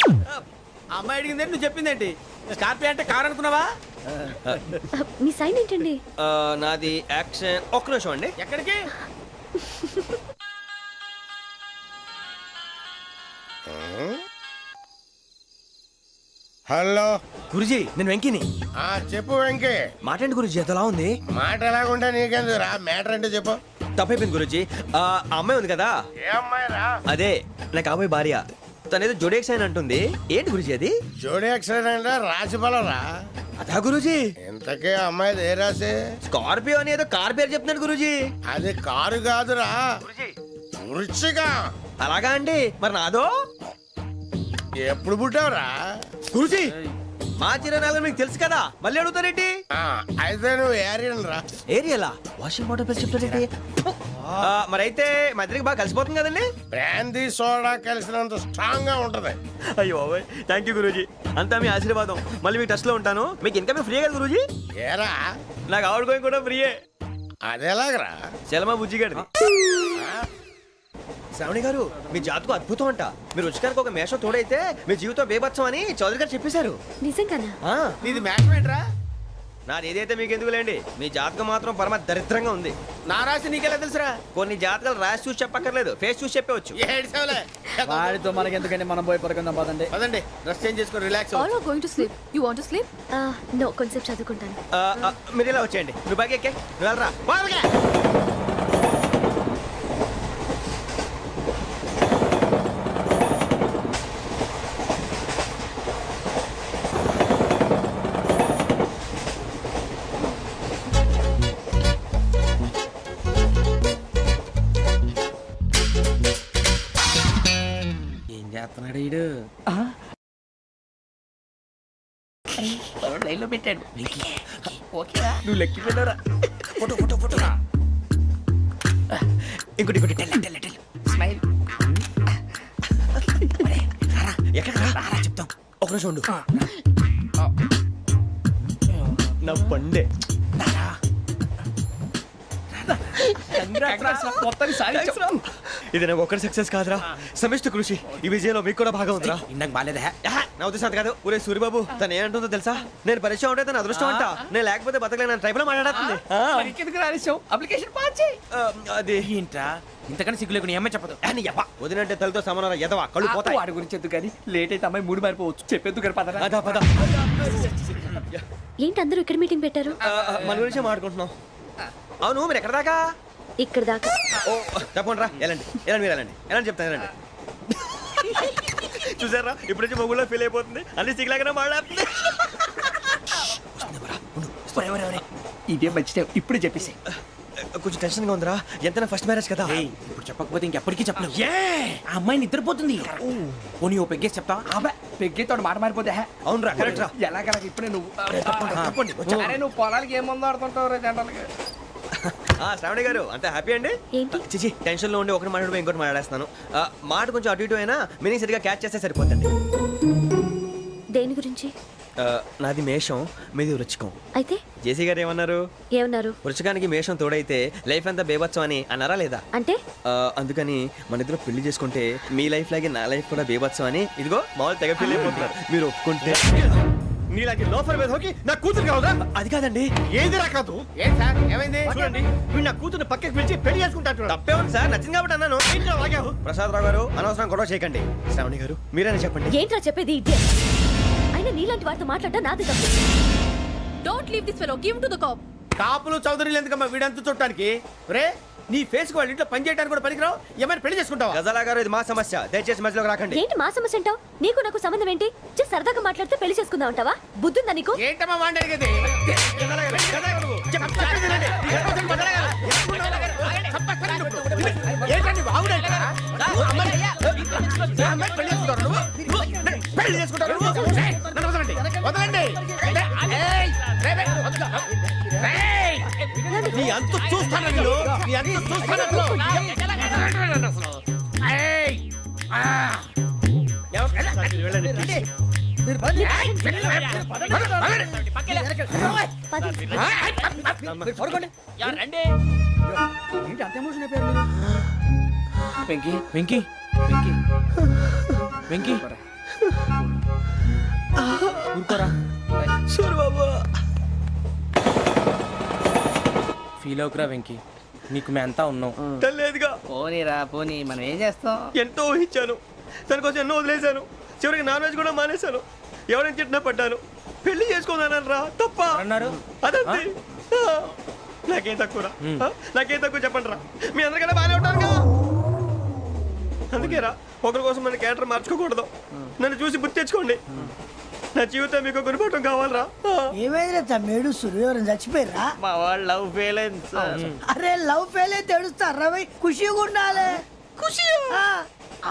అమ్మాయి అడిగింది నువ్వు చెప్పిందేంటి? స్కార్పియో అంటే కారు అనుకున్నావా? మీ సైన్ ఏంటండి? నాది యాక్షన్ ఒక్క నిమిషం అండి. ఎక్కడికి? హలో గురుజీ నేను వెంకిని. చెప్పు వెంకీ. మాటండి గురుజీ ఎంతలా ఉంది? మాట ఎలాగుంటా నీకెందుకు రా, మ్యాటర్ అంటే చెప్పు. తప్పైపోయింది గురుజీ ఆ అమ్మాయి ఉంది కదా ఏ అమ్మాయి రా? అదే నా కాబోయే భార్య తనేదో జోడేక్స్ అని అంటుంది ఏంటి గురుజీ అది? జోడి యాక్సిడెంట్ రాసి రా. అదా గురుజీ ఇంతకే అమ్మాయి ఏ రాసి? స్కార్పియో అని ఏదో కార్ పేరు చెప్తున్నాడు గురుజీ. అది కారు కాదురా, వృచ్చిక. అలాగా అండి మరి నాదో? ఎప్పుడు పుట్టావురా? గురుజీ మా చిరనాలు మీకు తెలుసు కదా మళ్ళీ అడుగుతారేంటి? అయితే నువ్వు ఏరియన్ రా. ఏరియలా వాషింగ్ వాటర్ పేరు చెప్తారేంటి? మరైతే మా ఇద్దరికి బాగా కలిసిపోతుంది కదండి. బ్రాందీ సోడా కలిసినంత స్ట్రాంగ్ గా ఉంటది. అయ్యో థ్యాంక్ యూ గురూజీ అంతా మీ ఆశీర్వాదం. మళ్ళీ మీకు టచ్ లో ఉంటాను. మీకు ఇన్కమ్ ఫ్రీ కదా గురూజీ? ఏరా నాకు అవుట్ గోయింగ్ కూడా ఫ్రీయే. అదెలాగరా? చలమా బుజ్జి గారిది. శ్రావణి గారు మీ జాతకు అద్భుతం అంట. మీరు రుచికారికి ఒక మేషం తోడైతే మీ జీవితం బేబత్సం అని చౌదరి గారు చెప్పేశారు. నిజంగానా? నీది మ్యాచ్ ఏంట్రా? నాది ఏదైతే మీకు ఎందుకులేండి మీ జాతకం మాత్రం పరమ దరిద్రంగా ఉంది. నా రాసి నీకెలా తెలుసురా? కొన్ని జాతకాలు రాసి చూసి చెప్పక్కర్లేదు ఫేస్ చూసి చెప్పవచ్చు. వాడితో మనకి ఎందుకంటే మనం పోయి పడుకుందాం పదండి. పదండి డ్రెస్ చేంజ్ చేసుకొని relax. All are going to sleep. You want to sleep? No, కొంచెం చదువుకుంటాను. మీరు ఇలా వచ్చేయండి. నువ్వు బాగా ఎక్కే నువ్వు వెళ్ళరా. ఏం చేస్తున్నాడు వీడు? లైన్లో పెట్టాడు. నువ్వు లెక్కి పెట్టారా? ఫోటో ఫోటో ఫోటో ఇంకోటి ఇంకోటి టెల్ స్మైల్. ఎక్కడ రారా చెప్తాం. ఒక నిమిషం ఉండు. నా పండే మొత్తానికి సాధించాం. ఇది నాకు ఒక్కరి సక్సెస్ కాదురా, సమిష్టి కృషి. ఈ విజయంలో మీకు కూడా భాగం ఉందిరా. ఇందాక బాలేదా? నా ఉద్దేశం అంత కాదు. ఊరే సూరిబాబు తను ఏమంటుందో తెలుసా? నేను పరిచయం ఉంటే తన అదృష్టం అంట, నేను లేకపోతే బతకలేను ట్రైబ్ లో మాట్లాడుతుంది. ఇంకెందుకు రాలేసావు? అప్లికేషన్ పాస్ చేయి. అది ఏంట్రా ఇంతకన్నా సిగ్గు లేకుండా ఏమై చెప్పదు. వదినంటే తలతో సమానం ఎదవా, కళ్ళు పోతాయి. వాడి గురించి ఎందుకు కానీ లేట్ అయితే అమ్మాయి మూడు మారిపోవచ్చు. చెప్పేందుకు కానీ పదరా. అదా పద. ఏంటి అందరూ ఇక్కడ మీటింగ్ పెట్టారు? మన గురించే మాట్లాడుకుంటున్నాం. అవును మీరు ఎక్కడ దాకా? ఇక్కడ దాకా. ఓ తప్పకుండా రా, వెళ్ళండి వెళ్ళండి, మీరు వెళ్ళండి వెళ్ళండి, చెప్తాను వెళ్ళండి. చూసారా ఇప్పుడు నుంచి మొగుల్లో ఫీల్ అయిపోతుంది, అన్ని సిగ్లాగానే మాట్లాడుతుంది. ఇదే మంచి టైం, ఇప్పుడు చెప్పేసి. కొంచెం టెన్షన్ గా ఉందిరా, ఎంతైనా ఫస్ట్ మ్యారేజ్ కదా. ఇప్పుడు చెప్పకపోతే ఇంకెప్పటికీ చెప్పలేవు. ఆ అమ్మాయి నిద్రపోతుంది. పోనీ ఓ పెగ్గేసి చెప్తా. పెగ్గేతో మాట మారిపోతే. అవునురా, కరెక్ట్ రా. ఎలాగలా ఇప్పుడే నువ్వు అరే నువ్వు పొలాలకి ఏముందో ఆడుతుంటావు రే జనరల్గా. శ్రావణి గారు అంత హ్యాపీ అండి? ఏంటి? చిచి టెన్షన్ లో ఉండి ఒకటి మాట్లాడిపోయి ఇంకోటి మాట్లాడేస్తున్నాను. మాట కొంచెం అటు ఇటు అయినా మీనింగ్ సరిగా క్యాచ్ చేస్తే సరిపోతుంది. దేని గురించి? నాది మేషం, మీది వృచ్చికం. అయితే జేసీ గారు ఏమన్నారు? ఏమన్నారు? వృచ్చికానికి మేషం తోడైతే లైఫ్ అంతా బేబత్సం అని అన్నారా లేదా? అంటే అందుకని మన ఇద్దరు పెళ్లి చేసుకుంటే మీ లైఫ్ లాగే నా లైఫ్ కూడా బేబత్సం అని ఇదిగో మామూలు తెగ పెళ్లి అయిపోతున్నారు. మీరు ఒప్పుకుంటే నీలాంటి లోఫర్ మీద హోకి నా కూతురు కావదా? అది కాదండి. ఏది రాకాదు? ఏం సార్ ఏమైంది? చూడండి వీడు నా కూతురు పక్కకి పిలిచి పెళ్లి చేసుకుంటాడు. తప్పే ఉంది సార్, నచ్చింది కాబట్టి అన్నాను. ప్రసాద్ రావు గారు అనవసరం గొడవ చేయకండి. శ్రావణి గారు మీరైనా చెప్పండి. ఏంట్రా చెప్పేది? ఇదే అయినా నీలాంటి వారితో మాట్లాడటం నాది తప్పు. Don't leave this fellow. Give him to the cop. కాపులు చౌదరులు ఎందుకమ్మా వీడంతా చూడటానికి? రే నీ ఫేస్ కు వాళ్ళ ఇంట్లో పని చేయడానికి కూడా పనికిరావు. ఏమైనా పెళ్లి చేసుకుంటావా? గజాలా గారు ఇది మా సమస్య, దయచేసి మధ్యలోకి రాకండి. ఏంటి మా సమస్య అంటావు? నీకు నాకు సంబంధం ఏంటి? జస్ట్ సరదాగా మాట్లాడితే పెళ్లి చేసుకుందాం అంటావా? బుద్ధుందా నీకు? ఏంటమ్మా వాడి అడిగేది? ఏంటండి బాగుండండి పెళ్లి చేసుకుంటారు. వదలండి. నీ అంత చూస్తాను వీళ్ళు. నీ అంత చూస్తాను అసలు. వెంకీ వెంకీ వెంకీ వెంకీ ఊరుకోరా. సూరిబాబు ఫీల్ అవుకురా వెంకీ, నీకు మేము అంతా ఉన్నాం. తెలియదుగా. పోనీరా పోనీ, మనం ఏం చేస్తాం? ఎంతో ఊహించాను, తన కోసం ఎన్నో వదిలేశాను, చివరికి నాన్ వెజ్ కూడా మానేశాను. ఎవరైనా తిట్టినా పడ్డాను. పెళ్లి చేసుకున్నాను రా, తప్ప అన్నారు. అదంతే. నాకేం తక్కువరా? నాకేం తక్కువ చెప్పండి రా. మీ అందరికన్నా బాగానే ఉంటారుగా. అందుకేరా ఒకరి కోసం మన క్యారెక్టర్ మార్చుకోకూడదు. నన్ను చూసి గుర్తు తెచ్చుకోండి. నా జీవితం మీకు గురిపటం కావాలరా. ఏమైందిరా తమ్మేడు? సూర్యవరం చచ్చిపోయిరా? మా వాళ్ళు లవ్ ఫెయిల్ అయింది సార్. అరే లవ్ ఫెయిల్ అయితే ఏడుస్తారా? ఖుషిగా ఉండాలి. ఖుషి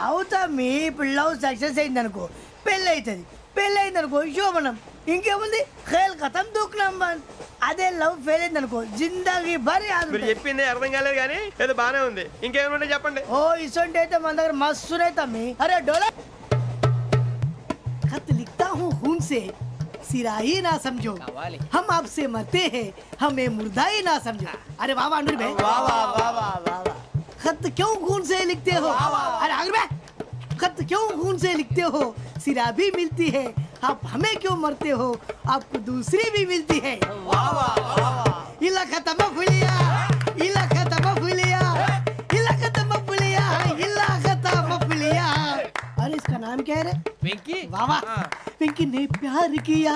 అవుతా. మీ ఇప్పుడు లవ్ సక్సెస్ అయింది అనుకో పెళ్ళి అవుతుంది. పెళ్ళి అయింది అనుకో శోభనం. ఇంకేముంది? ఖేల్ కథం దూకునాం బంద్. అదే లవ్ ఫెయిల్ అయింది అనుకో జిందాగీ భారీ. మీరు చెప్పింది అర్థం కాలేదు కానీ ఏదో బానే ఉంది. ఇంకేమైనా చెప్పండి. ఓ ఇసొంటి అయితే మన దగ్గర మస్తునే తమ్మి. అరే డోలా खत लिखता हूँ खून से, सिरा ही ना समझो, हम आपसे मरते हैं, हमें मुर्दा ही ना समझो. अरे वाह वाह अनुर भाई, वाह वाह वाह वाह वाह. खत क्यों खून से लिखते हो? अरे अनुर भाई, खत क्यों खून से लिखते हो? सिरा भी मिलती है, आप हमें क्यों मरते हो? आपको दूसरी भी मिलती है. वाह वाह वाह. इला खत्म फुलिया, इला खत्म फुलिया, इला खत्म फुलिया, इला खत्म फुलिया. अरे इसका नाम क्या है रे? వెంకీ वाह वाह. पिंकी ने प्यार किया,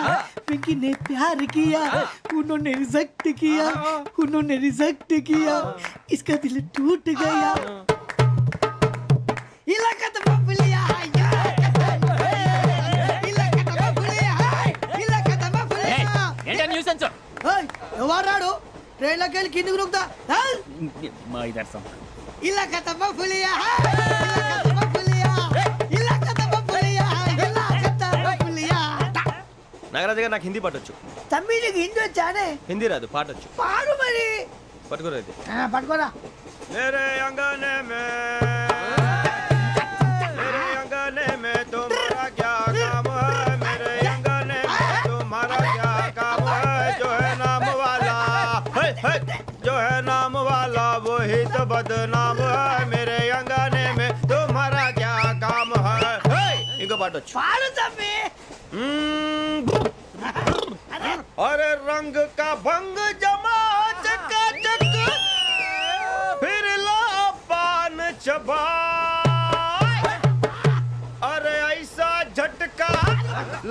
पिंकी ने प्यार किया, उन्होंने रिजेक्ट किया, उन्होंने रिजेक्ट किया, इसका दिल टूट गया. इलाका तो बबलिया है, इलाका तो बबलिया है, इलाका तो बबलिया. ఏంటా న్యూసెన్స్? ओए ఎవరు రాడు? ట్రైన్ లోకి వెళ్ళి కిందికి నొక్కుతా. మా ఇదర్సం इलाका तो बबलिया है, इलाका तो बबलिया, इलाका तो बबलिया, इलाका तो बबलिया. నాగరాజు గారు నాకు హిందీ పాటొచ్చు. తమ్మిడికి హిందీ వచ్చానే? హిందీ రాదు, పాటొచ్చు. పాడు మరి. పట్టుకోలేదు. పట్టుకోరా. मेरे अंगने में तुम्हारा क्या काम है? मेरे अंगने में तुम्हारा क्या काम है? जो है नाम वाला, जो है नाम वाला वही तो बदनाम है मेरे अंगने में तुम्हारा क्या काम है ఇంకో పాట వచ్చు పాడు తమ్మి. अरे रंग का भंग जमा चकाचक फिर लो पान चबा अरे ऐसा झटका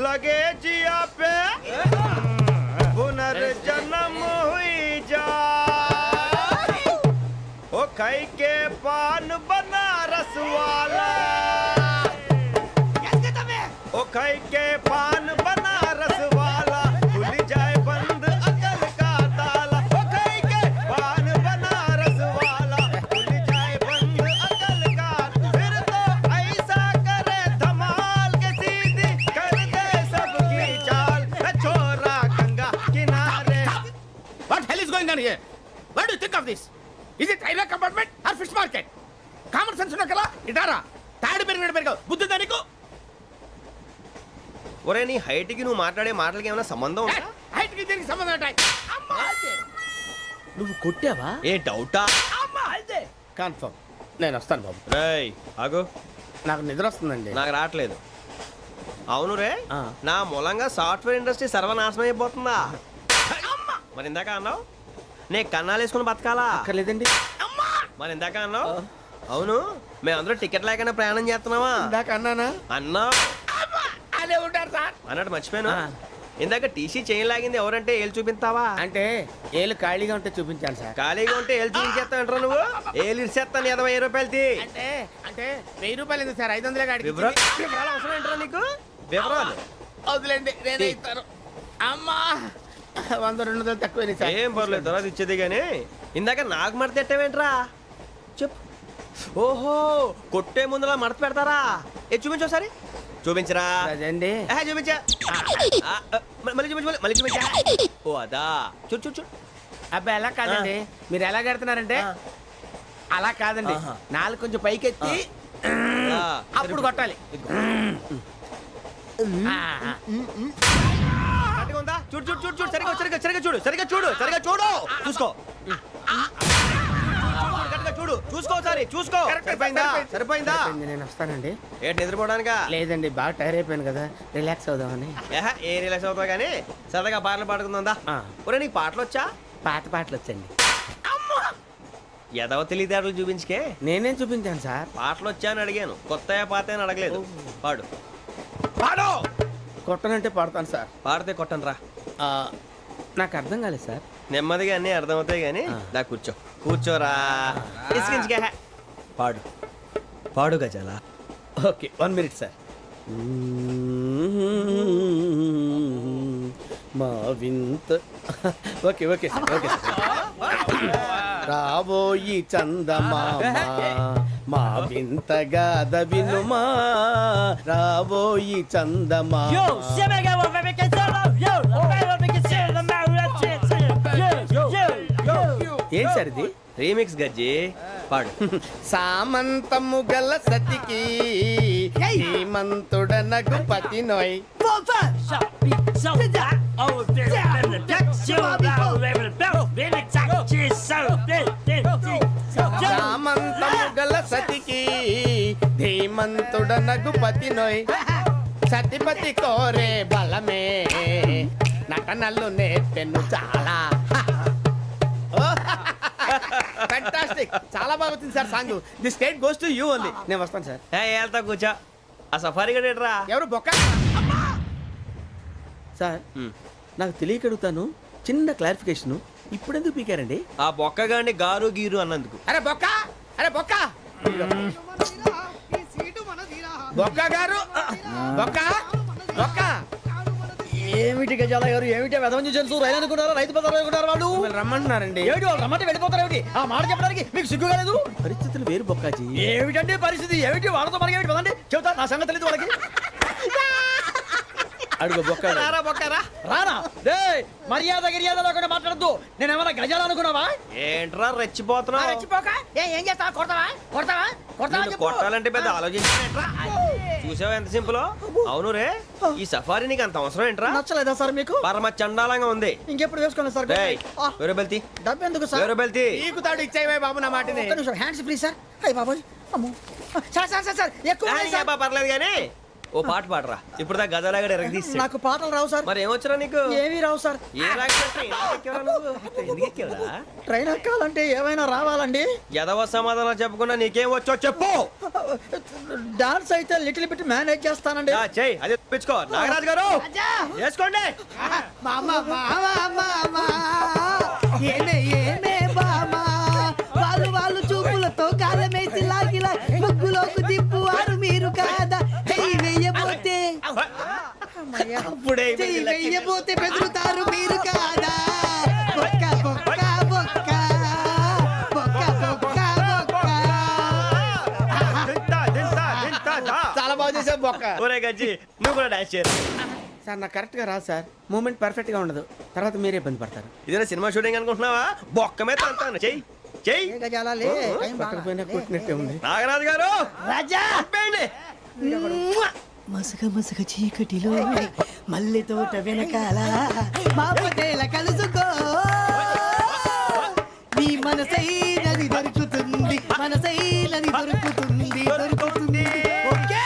लगे जिया पे पुनर्जन्म हुई जा ओ खाई के पान बनारस वाला ओ खाई के पान बनारस वाला खुल जाए बंद अकल का ताला ओ खाई के पान बनारस वाला खुल जाए बंद अकल का फिर तो ऐसा करे धमाल के सीधी कर दे सबकी चाल छोरा गंगा किनारे What hell is going on here? What do you think of this? Is it railway compartment or fish market? Common sense ఉన్న కదా ఇటారా తాడి పెరిగినట్టు బుద్ధి దానికి ఒరే నీ హైట్ కి నువ్వు మాట్లాడే మాటలకి ఏమైనా సంబంధం ఉందా హైట్ కి దీనికి సంబంధం ఉంటాయి అమ్మా అదే నువ్వు కొట్టావా? ఏ డౌటా అమ్మా అదే కన్ఫర్మ్ నేను వస్తాను బాబు రేయ్ ఆగు నాకు నిద్ర వస్తుందండి నాకు రావట్లేదు అవును రే ఆ. నా మూలంగా సాఫ్ట్వేర్ ఇండస్ట్రీ సర్వనాశనం అయిపోతుందా మరి ఇందాక అన్నావు నే కన్నాలు వేసుకుని బతకాలా అక్కర్లేదండి. మరి ఇందాక అన్నావు అవును మేమందరూ టికెట్ లేకుండా ప్రయాణం చేస్తున్నావా ఇందాక అన్నానా అన్నావు అదే ఉంటారు సార్ అన్నట్టు మర్చిపోయాను ఆ. ఇందాక టీసీ చేయి లాగింది ఎవరంటే ఏళ్ళు చూపిస్తావా అంటే ఏళ్ళు ఖాళీగా ఉంటే చూపించాను సార్ ఖాళీగా ఉంటే ఏళ్ళు చూపించేస్తానంటారా నువ్వు ఏళ్ళు ఇచ్చేస్తాను 20 రూపాయలది అంటే అంటే 1000 రూపాయలు ఎందుకు సార్ 500 కాడికి వివరాలు అవసరం ఏంట్రా నీకు వివరాలు వదిలేండి నేనే ఇస్తాను అమ్మా 100-200 తక్కువ సార్ ఏం పర్లేదు తర్వాత ఇచ్చేది కానీ ఇందాక నాకు మడత ఎట్టవేంట్రా చెప్పు ఓహో కొట్టే ముందులా మడత పెడతారా ఏ చూపించు ఒకసారి చూపించరా అదండి చూపించా మళ్ళీ చూపించు మళ్ళీ చూపించా ఓ అదా చూడు చూడు చూడు అబ్బాయి ఎలా కాదండి మీరు ఎలా కడుతున్నారంటే అలా కాదండి ఆహా. నాలుగు కొంచెం పైకెత్తి అప్పుడు కొట్టాలి కరెక్ట్గా ఉందా చూడు చూడు చూడు చూడు సరిగా సరిగా సరిగా చూడు సరిగా చూడు సరిగా చూడు చూసుకో కరెక్ట్గా చూడు చూసుకో ఒకసారి చూసుకో సరిపోయిందా సరిపోయిందా సరిపోయింది, నేను వస్తానండి ఏంటి నిద్రపోవడానికా లేదండి బాగా టైర్ అయిపోయాను కదా రిలాక్స్ అవుదామని ఏ రిలాక్స్ అవుతావు కానీ సరదాగా పాటలు పాడుకుందా ఆ. ఒరే నీకు పాటలు వచ్చా పాత పాటలు వచ్చండి ఎదవ తెలివితేటలు చూపించుకే నేనేం చూపించాను సార్ పాటలు వచ్చా అని అడిగాను కొత్త పాత అని అడగలేదు పాడు పాడు కొట్టనంటే పాడతాను సార్ పాడితే కొట్టను రా ఆ, నాకు అర్థం కాలేదు సార్ నెమ్మదిగా అన్నీ అర్థమవుతాయి కానీ దా కూర్చో కూర్చోరా ఇసుకించుకే పాడు పాడు గజాల ఓకే 1 మినిట్ సార్ మా వింత okay okay sir okay sir రాబోయి చందమామ మా వింత గాథ వినుమా రాబోయి చందమామ ఏం సార్ ఇది రీమిక్స్ గజ్జి పాడు సామంతము గల సతికి హేమంతుడనగు పతి నోయ్ సామంతము గల సతికి ధీమంతుడనగు పతి నోయ్ సతిపతి కోరే బలమే నటనలు నేర్పెను చాలా ఫ్యాంటాస్టిక్ చాలా బాగా వచ్చింది sir song the state goes to you only నేను వస్తాను సార్ వెళ్తా కూర్చో ఆ సఫారీ గడేట్రా ఎవరు బొక్క సార్ నాకు తెలియక అడుగుతాను చిన్న క్లారిఫికేషన్ ఇప్పుడు ఎందుకు పీకారండి ఆ బొక్కగాండి గారు గీరు అన్నందుకు అరే బొక్క అరే బొక్క బొక్క గారు బొక్క బొక్క ఏమిటి గజాల గారు ఏమిటి వెదవం చూసాను రైలు అనుకున్నారా రైతు బజార్ అనుకున్నారు వాళ్ళు మిమ్మల్ని రమ్మంటున్నారండి ఏమిటి వాళ్ళు రమ్మంటే వెళ్ళిపోతారు ఏమిటి ఆ మాట చెప్పడానికి మీకు సిగ్గు కాలేదు పరిస్థితులు వేరు బొక్కాజీ ఏమిటండి పరిస్థితి ఏమిటి వాళ్ళతో మనకి ఏమిటి పదండి చెబుతా నా సంగతి తెలియదు వాళ్ళకి అడుగు బొక్క రారా బొక్కరా రానా రే మర్యాద గిర్యాద లేకుండా మాట్లాడద్దు నేను ఏమైనా గజాలు అనుకున్నావా ఏంట్రా రెచ్చిపోతున్నావు రెచ్చిపోక ఏం చేస్తావా కొడతావా కొడతావా కొడతావా నిన్ను కొట్టాలంటే పెద్ద ఆలోచించారా చూసావా ఎంత సింపుల్. అవును రే, ఈ సఫారీ నీకు అంత అవసరం ఏంట్రా? నచ్చలేదా సార్ మీకు? పరమ చండాలంగా ఉంది. ఇంకెప్పుడు వేసుకోండి సార్. డేయ్, వేరే బెల్తి, డబ్బు ఎందుకు సార్? వేరే బెల్తి. నీకు తాడు ఇచ్చేవే బాబు నా మాటని. ఒక్క నిమిషం, హ్యాండ్స్ ప్లీజ్ సార్. అయ్యి బాబోయ్, అమ్మో. సార్ సార్ సార్ సార్ ఎక్కువ ఉన్నాయి సార్. పర్లేదు కానీ ఓ పాట పాడరా. ఇప్పుడు దా గదలాగడ ఎరగదీసి. నాకు పాటలు రావు సార్. మరి ఏమొచ్చరా నీకు? ఏమీ రావు సార్. ఏ రాకపోతే ఎందుకు ఎక్కేవరా? ట్రైన్ ఎక్కాలంటే ఏమైనా రావాలండి. ఎదవ సమాధానం చెప్పకుండా నీకేం వచ్చో చెప్పు. డాన్స్ అయితే లిటిల్ బిట్ మేనేజ్ చేస్తానండి. చెయ్యి, అదే తెప్పించుకో. నాగరాజు గారు వేసుకోండి. మామా మామా మామా ఏమే ఏమే బామా వాళ్ళు చూపులతో కాలమేసి లాగిలా ముగ్గులోకి దిప్పువారు మీరు కాదా? చెయ్యి వెయ్యబోతే అప్పుడే చెయ్యి వెయ్యబోతే బెదురుతారు మీరు కాదా? బొక్క బొక్క బొక్క బొక్క బొక్క బొక్క. చాలా బాగా చేసావు బొక్క. ఒరే గజ్జి, నువ్వు కూడా డాన్స్ చేయరు. సార్ నాకు కరెక్ట్ గా రాదు సార్. మూమెంట్ పర్ఫెక్ట్ గా ఉండదు, తర్వాత మీరే ఇబ్బంది పడతారు. ఇదేనా సినిమా షూటింగ్ అనుకుంటున్నావా? బొక్క మీద అంటాను. చెయ్యి చెయ్యి. పక్కన పోయినా కొట్టినట్టే ఉంది. నాగరాజు గారు రాజా ఆపేయండి. మసక మసక చీకటిలో మల్లె తోట వెనకాల మా పటేల కలుసుకో నీ మనసైనది దొరుకుతుంది, మనసైనది దొరుకుతుంది దొరుకుతుంది. Okay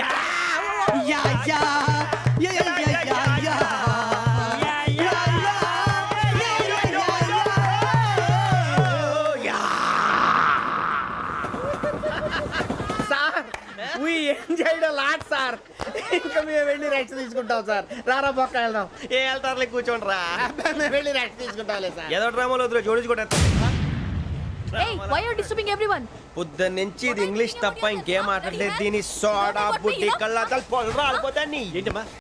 yeah yeah yeah yeah yeah yeah yeah. Sir we enjoyed a lot sir. ఇంకా మేము వెళ్ళి రెస్ట్ తీసుకుంటాం సార్. రారా బొక్క వెళ్దాం. ఏ వెళ్తారులే, కూర్చోండి రా. మేము వెళ్ళి రెస్ట్ తీసుకుంటాంలే సార్. ఏదో డ్రామాలో వద్దు, జోడించుకుంటా. Hey, why are you disturbing everyone? పొద్దున్న నుంచి ఇది ఇంగ్లీష్ తప్ప ఇంకేం మాట్లాడలేదు. దీని సోడా బుద్ధి కళ్ళ తల పొలరా అయిపోతాన్ని. ఏంటమ్మా